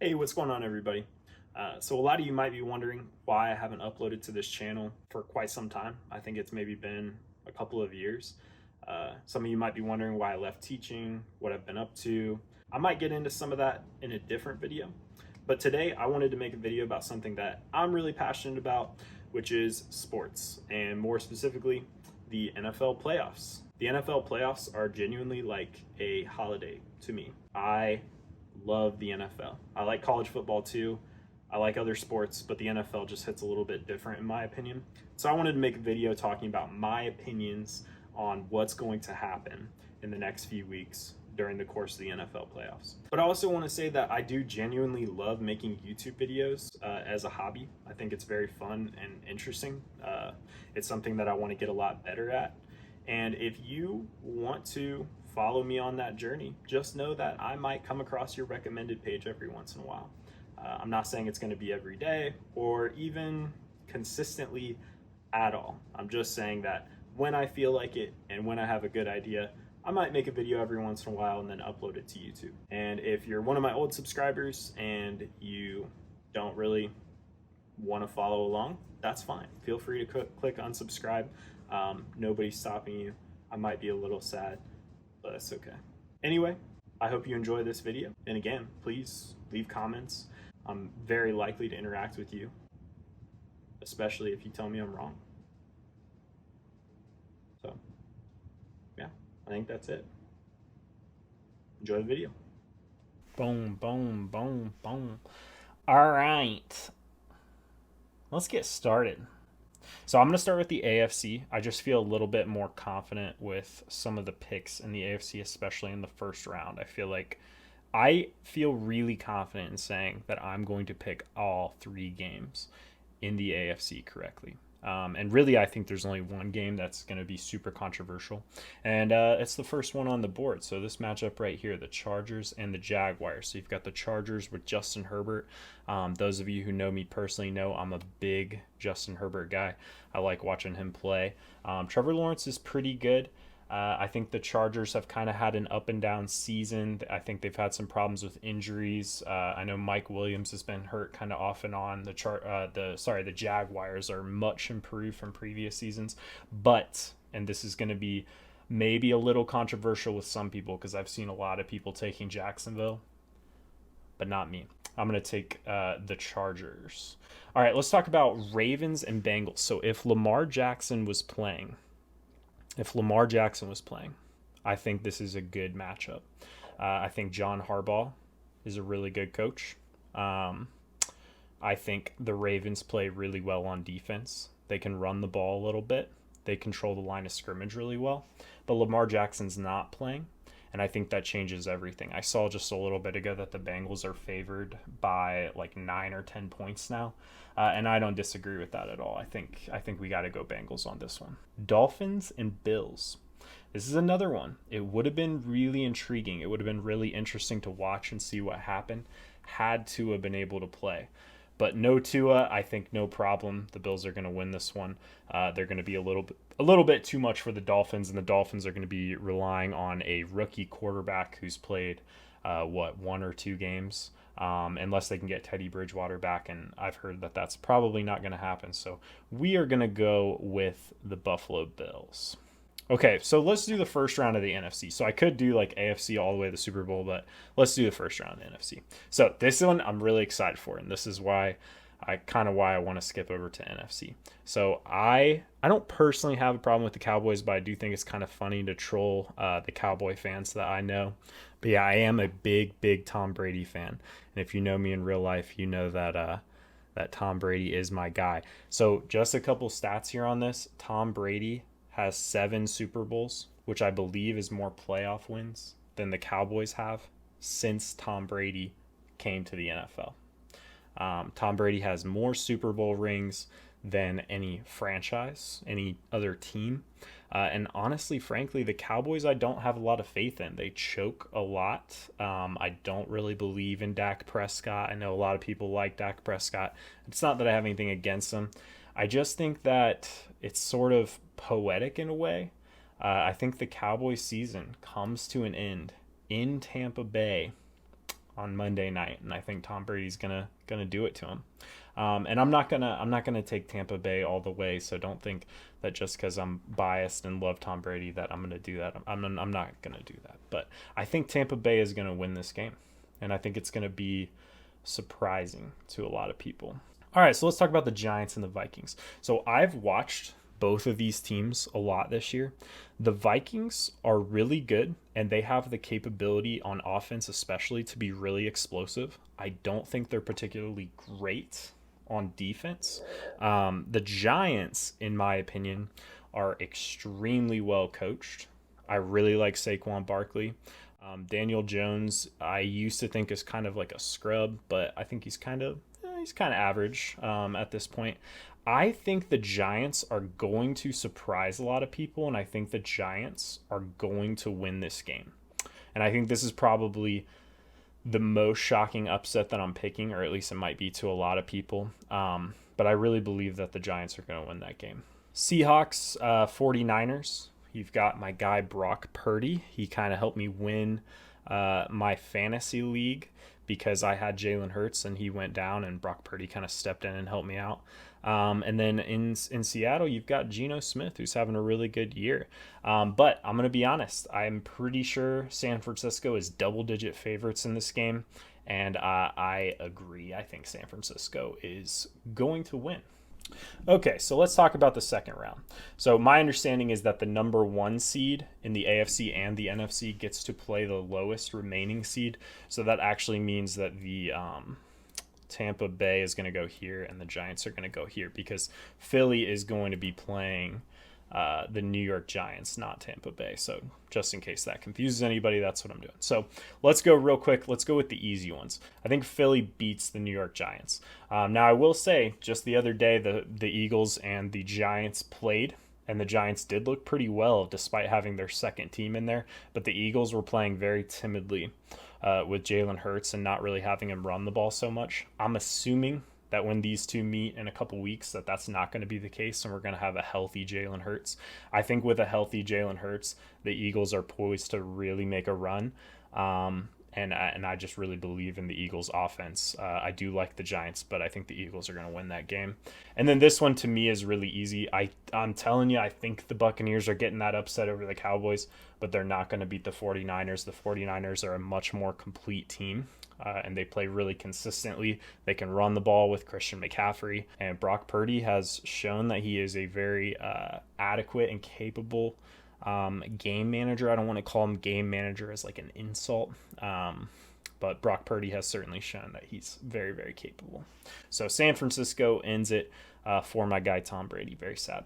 Hey, what's going on, everybody? So a lot of you might be wondering why I haven't uploaded to this channel for quite some time. I think it's maybe been a couple of years. Some of you might be wondering why I left teaching, what I've been up to. I might get into some of that in a different video. But today I wanted to make a video about something that I'm really passionate about, which is sports, and more specifically, the NFL playoffs. The NFL playoffs are genuinely like a holiday to me. I love the NFL. I like college football too. I like other sports, but the NFL just hits a little bit different in my opinion. So I wanted to make a video talking about my opinions on what's going to happen in the next few weeks during the course of the NFL playoffs. But I also want to say that I do genuinely love making YouTube videos as a hobby. I think it's very fun and interesting. It's something that I want to get a lot better at. And if you want to follow me on that journey, just know that I might come across your recommended page every once in a while. I'm not saying it's going to be every day or even consistently at all. I'm just saying that when I feel like it and when I have a good idea, I might make a video every once in a while and then upload it to YouTube. And if you're one of my old subscribers and you don't really want to follow along, that's fine. Feel free to click unsubscribe. Nobody's stopping you. I might be a little sad, but that's okay. Anyway, I hope you enjoy this video. And again, please leave comments. I'm very likely to interact with you, especially if you tell me I'm wrong. So, yeah, I think that's it. Enjoy the video. Boom, boom, boom, boom. All right. Let's get started. So I'm going to start with the AFC. I just feel a little bit more confident with some of the picks in the AFC, especially in the first round. I feel really confident in saying that I'm going to pick all three games in the AFC correctly. And really, I think there's only one game that's going to be super controversial. And it's the first one on the board. So this matchup right here, the Chargers and the Jaguars. So you've got the Chargers with Justin Herbert. Those of you who know me personally know I'm a big Justin Herbert guy. I like watching him play. Trevor Lawrence is pretty good. I think the Chargers have kind of had an up and down season. I think they've had some problems with injuries. I know Mike Williams has been hurt kind of off and on. The Jaguars are much improved from previous seasons, but, and this is going to be maybe a little controversial with some people because I've seen a lot of people taking Jacksonville, but not me. I'm going to take the Chargers. All right, let's talk about Ravens and Bengals. So if Lamar Jackson was playing, I think this is a good matchup. I think John Harbaugh is a really good coach. I think the Ravens play really well on defense. They can run the ball a little bit. They control the line of scrimmage really well. But Lamar Jackson's not playing, and I think that changes everything. I saw just a little bit ago that the Bengals are favored by like 9 or 10 points now. And I don't disagree with that at all. I think we got to go Bengals on this one. Dolphins and Bills. This is another one. It would have been really intriguing. It would have been really interesting to watch and see what happened had Tua been able to play. But no Tua, I think no problem. The Bills are going to win this one. They're going to be a little bit too much for the Dolphins, and the Dolphins are going to be relying on a rookie quarterback who's played, 1 or 2 games. Unless they can get Teddy Bridgewater back, and I've heard that that's probably not going to happen. So we are going to go with the Buffalo Bills. Okay, so let's do the first round of the NFC. So I could do like AFC all the way to the Super Bowl, but let's do the first round of the NFC. So this one I'm really excited for, and this is why I want to skip over to NFC. So I don't personally have a problem with the Cowboys, but I do think it's kind of funny to troll the Cowboy fans that I know. But yeah, I am a big Tom Brady fan. And if you know me in real life, you know that that Tom Brady is my guy. So just a couple stats here on this. Tom Brady has 7 Super Bowls, which I believe is more playoff wins than the Cowboys have since Tom Brady came to the NFL. Tom Brady has more Super Bowl rings than any franchise, any other team. And honestly, frankly, the Cowboys I don't have a lot of faith in. They choke a lot. I don't really believe in Dak Prescott. I know a lot of people like Dak Prescott. It's not that I have anything against him. I just think that it's sort of poetic in a way. I think the Cowboys season comes to an end in Tampa Bay on Monday night, and I think Tom Brady's gonna do it to him. And I'm not gonna take Tampa Bay all the way. So don't think that just because I'm biased and love Tom Brady that I'm gonna do that. I'm not gonna do that. But I think Tampa Bay is gonna win this game, and I think it's gonna be surprising to a lot of people. All right, so let's talk about the Giants and the Vikings. So I've watched both of these teams a lot this year. The Vikings are really good, and they have the capability on offense, especially, to be really explosive. I don't think they're particularly great on defense. The Giants, in my opinion, are extremely well coached. I really like Saquon Barkley. Daniel Jones, I used to think is kind of like a scrub, but I think he's kind of average at this point. I think the Giants are going to surprise a lot of people, and I think the Giants are going to win this game. And I think this is probably the most shocking upset that I'm picking, or at least it might be to a lot of people. But I really believe that the Giants are going to win that game. Seahawks, 49ers. You've got my guy Brock Purdy. He kind of helped me win my fantasy league because I had Jalen Hurts and he went down, and Brock Purdy kind of stepped in and helped me out. And then in Seattle, you've got Geno Smith, who's having a really good year. But I'm going to be honest. I'm pretty sure San Francisco is double-digit favorites in this game, and I agree. I think San Francisco is going to win. Okay, so let's talk about the second round. So my understanding is that the number 1 seed in the AFC and the NFC gets to play the lowest remaining seed. So that actually means that the Tampa Bay is going to go here and the Giants are going to go here, because Philly is going to be playing the New York Giants, not Tampa Bay. So just in case that confuses anybody, that's what I'm doing. So let's go real quick. Let's go with the easy ones. I think Philly beats the New York Giants. Now I will say, just the other day, the Eagles and the Giants played, and the Giants did look pretty well despite having their second team in there. But the Eagles were playing very timidly with Jalen Hurts and not really having him run the ball so much. I'm assuming that when these two meet in a couple weeks, that's not going to be the case, and we're going to have a healthy Jalen Hurts. I think with a healthy Jalen Hurts, the Eagles are poised to really make a run, and I just really believe in the Eagles' offense. I do like the Giants, but I think the Eagles are going to win that game. And then this one, to me, is really easy. I'm telling you, I think the Buccaneers are getting that upset over the Cowboys, but they're not going to beat the 49ers. The 49ers are a much more complete team. And they play really consistently. They can run the ball with Christian McCaffrey. And Brock Purdy has shown that he is a very adequate and capable game manager. I don't want to call him game manager as like an insult. But Brock Purdy has certainly shown that he's very, very capable. So San Francisco ends it for my guy Tom Brady. Very sad.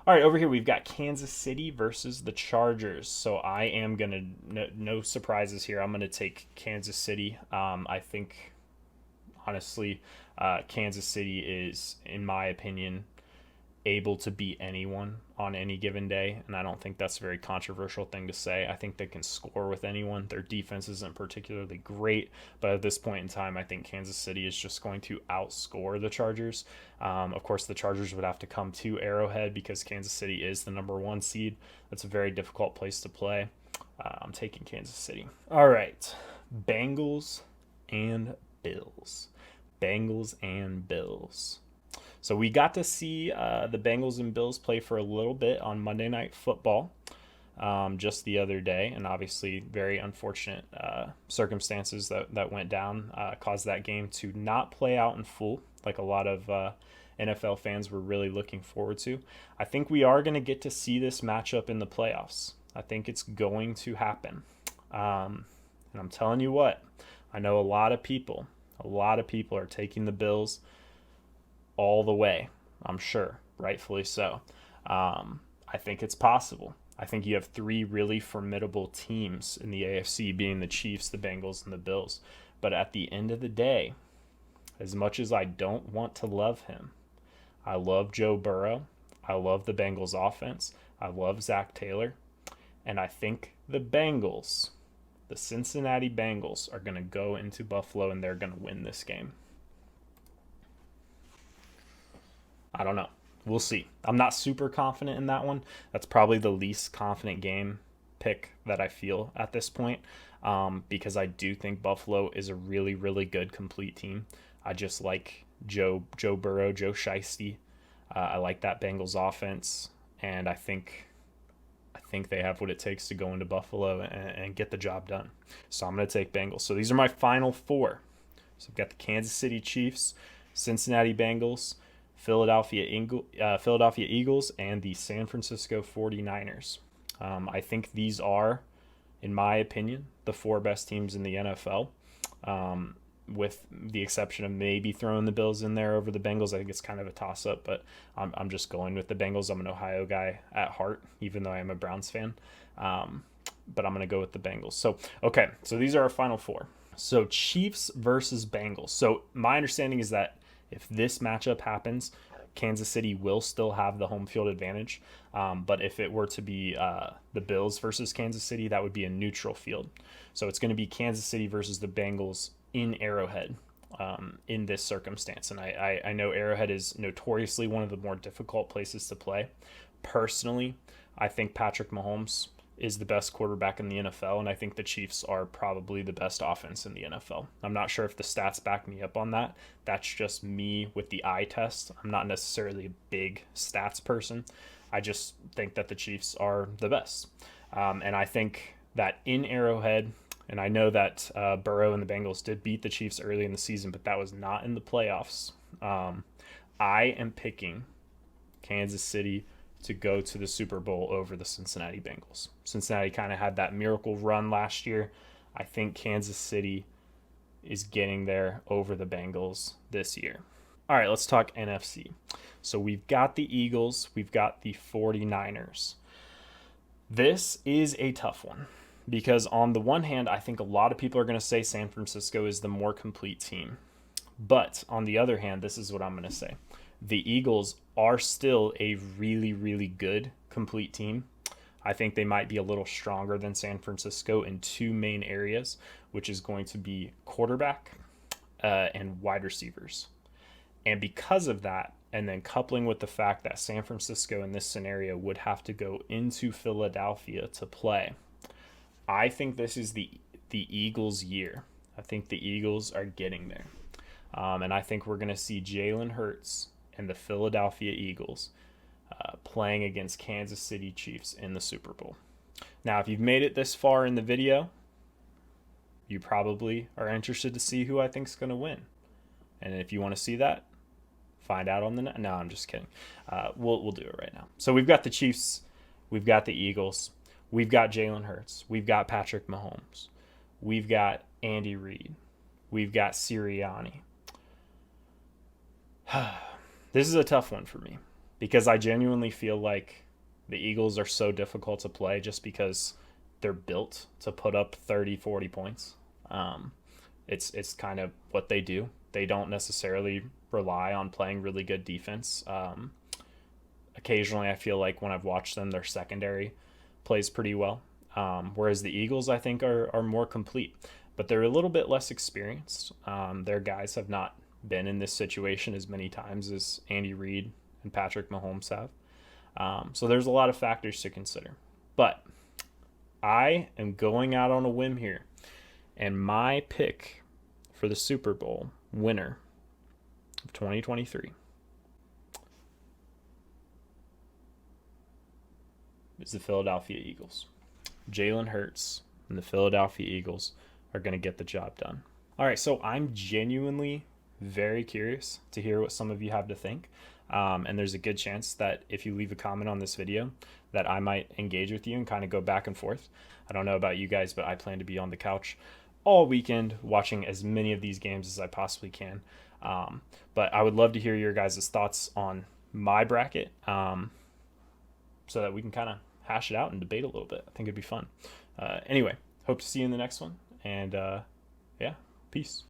All right, over here we've got Kansas City versus the Chargers. So I am going to, no surprises here, I'm going to take Kansas City. I think, honestly, Kansas City is, in my opinion, able to beat anyone on any given day, and I don't think that's a very controversial thing to say. I think they can score with anyone. Their defense isn't particularly great, but at this point in time, I think Kansas City is just going to outscore the Chargers. Of course, the Chargers would have to come to Arrowhead because Kansas City is the number 1 seed. That's a very difficult place to play. I'm taking Kansas City. All right, Bengals and Bills. Bengals and Bills. So we got to see the Bengals and Bills play for a little bit on Monday Night Football just the other day, and obviously very unfortunate circumstances that went down caused that game to not play out in full like a lot of NFL fans were really looking forward to. I think we are going to get to see this matchup in the playoffs. I think it's going to happen. And I'm telling you what, I know a lot of people are taking the Bills all the way, I'm sure, rightfully so. I think it's possible. I think you have 3 really formidable teams in the AFC, being the Chiefs, the Bengals, and the Bills. But at the end of the day, as much as I don't want to love him, I love Joe Burrow. I love the Bengals offense. I love Zach Taylor. And I think the Bengals, the Cincinnati Bengals, are going to go into Buffalo and they're going to win this game. I don't know. We'll see. I'm not super confident in that one. That's probably the least confident game pick that I feel at this point. because I do think Buffalo is a really, really good complete team. I just like Joe Burrow, Joe Shiesty. I like that Bengals offense, and I think they have what it takes to go into Buffalo and get the job done. So I'm going to take Bengals. So these are my final four. So I've got the Kansas City Chiefs, Cincinnati Bengals, Philadelphia Eagles, and the San Francisco 49ers. I think these are, in my opinion, the four best teams in the NFL. With the exception of maybe throwing the Bills in there over the Bengals. I think it's kind of a toss-up, but I'm just going with the Bengals. I'm an Ohio guy at heart, even though I am a Browns fan. But I'm going to go with the Bengals. So these are our final four. So Chiefs versus Bengals. So my understanding is that if this matchup happens, Kansas City will still have the home field advantage. But if it were to be the Bills versus Kansas City, that would be a neutral field. So it's going to be Kansas City versus the Bengals in Arrowhead in this circumstance. And I know Arrowhead is notoriously one of the more difficult places to play. Personally, I think Patrick Mahomes is the best quarterback in the NFL, and I think the Chiefs are probably the best offense in the NFL. I'm not sure if the stats back me up on that. That's just me with the eye test. I'm not necessarily a big stats person. I just think that the Chiefs are the best. And I think that in Arrowhead, and I know that Burrow and the Bengals did beat the Chiefs early in the season, but that was not in the playoffs. I am picking Kansas City to go to the Super Bowl over the Cincinnati Bengals. Cincinnati kind of had that miracle run last year. I think Kansas City is getting there over the Bengals this year. All right, let's talk NFC. So we've got the Eagles, we've got the 49ers. This is a tough one because on the one hand, I think a lot of people are going to say San Francisco is the more complete team. But on the other hand, this is what I'm going to say. The Eagles are still a really, really good complete team. I think they might be a little stronger than San Francisco in two main areas, which is going to be quarterback and wide receivers. And because of that, and then coupling with the fact that San Francisco in this scenario would have to go into Philadelphia to play, I think this is the Eagles' year. I think the Eagles are getting there. And I think we're going to see Jalen Hurts and the Philadelphia Eagles playing against Kansas City Chiefs in the Super Bowl. Now, if you've made it this far in the video, you probably are interested to see who I think is going to win. And if you want to see that, find out on the net. No, I'm just kidding. We'll do it right now. So we've got the Chiefs. We've got the Eagles. We've got Jalen Hurts. We've got Patrick Mahomes. We've got Andy Reid. We've got Sirianni. This is a tough one for me because I genuinely feel like the Eagles are so difficult to play just because they're built to put up 30, 40 points. It's kind of what they do. They don't necessarily rely on playing really good defense. Occasionally, I feel like when I've watched them, their secondary plays pretty well. Whereas the Eagles, I think, are more complete. But they're a little bit less experienced. Their guys have not been in this situation as many times as Andy Reid and Patrick Mahomes have. So there's a lot of factors to consider. But I am going out on a whim here. And my pick for the Super Bowl winner of 2023 is the Philadelphia Eagles. Jalen Hurts and the Philadelphia Eagles are going to get the job done. All right, so I'm genuinely very curious to hear what some of you have to think. And there's a good chance that if you leave a comment on this video that I might engage with you and kind of go back and forth. I don't know about you guys, but I plan to be on the couch all weekend watching as many of these games as I possibly can. But I would love to hear your guys' thoughts on my bracket so that we can kind of hash it out and debate a little bit. I think it'd be fun. Anyway, hope to see you in the next one. And yeah, peace.